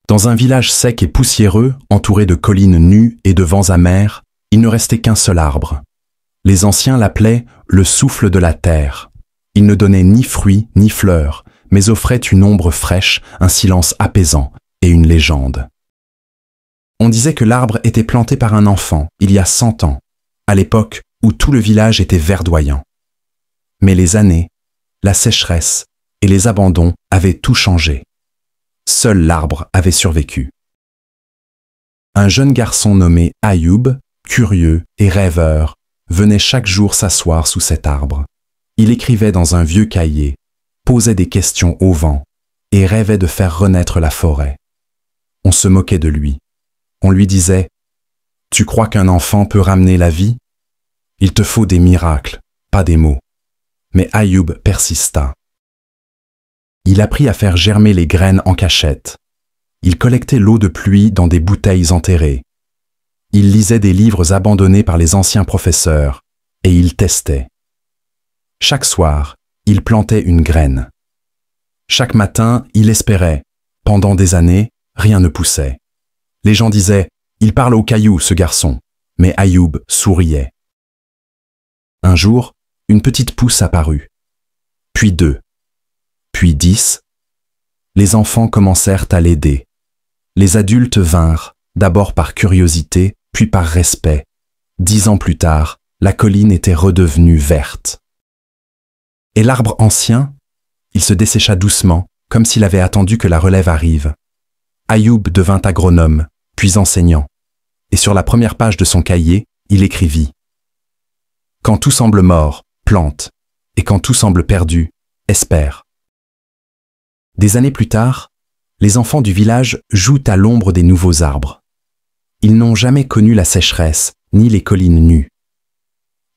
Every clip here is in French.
Dans un village sec et poussiéreux, entouré de collines nues et de vents amers, il ne restait qu'un seul arbre. Les anciens l'appelaient le souffle de la terre. Il ne donnait ni fruits ni fleurs, mais offrait une ombre fraîche, un silence apaisant et une légende. On disait que l'arbre était planté par un enfant, il y a 100 ans, à l'époque où tout le village était verdoyant. Mais les années, la sécheresse et les abandons avaient tout changé. Seul l'arbre avait survécu. Un jeune garçon nommé Ayoub, curieux et rêveur, venait chaque jour s'asseoir sous cet arbre. Il écrivait dans un vieux cahier, posait des questions au vent et rêvait de faire renaître la forêt. On se moquait de lui. On lui disait « Tu crois qu'un enfant peut ramener la vie? Il te faut des miracles, pas des mots. » Mais Ayoub persista. Il apprit à faire germer les graines en cachette. Il collectait l'eau de pluie dans des bouteilles enterrées. Il lisait des livres abandonnés par les anciens professeurs et il testait. Chaque soir, il plantait une graine. Chaque matin, il espérait. Pendant des années, rien ne poussait. Les gens disaient « Il parle aux cailloux, ce garçon », mais Ayoub souriait. Un jour, une petite pousse apparut. Puis 2. Puis 10. Les enfants commencèrent à l'aider. Les adultes vinrent, d'abord par curiosité, puis par respect. 10 ans plus tard, la colline était redevenue verte. Et l'arbre ancien, il se dessécha doucement, comme s'il avait attendu que la relève arrive. Ayoub devint agronome, puis enseignant. Et sur la première page de son cahier, il écrivit « Quand tout semble mort, plante, et quand tout semble perdu, espère. » Des années plus tard, les enfants du village jouent à l'ombre des nouveaux arbres. Ils n'ont jamais connu la sécheresse, ni les collines nues.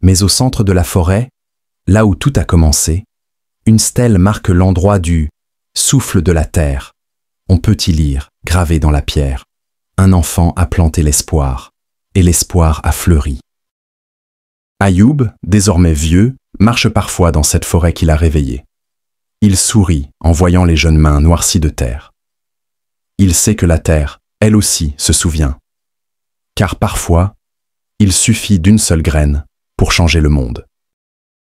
Mais au centre de la forêt, là où tout a commencé, une stèle marque l'endroit du « souffle de la terre ». On peut y lire, gravé dans la pierre, « Un enfant a planté l'espoir, et l'espoir a fleuri ». Ayoub, désormais vieux, marche parfois dans cette forêt qu'il a réveillée. Il sourit en voyant les jeunes mains noircies de terre. Il sait que la terre, elle aussi, se souvient. Car parfois, il suffit d'une seule graine pour changer le monde.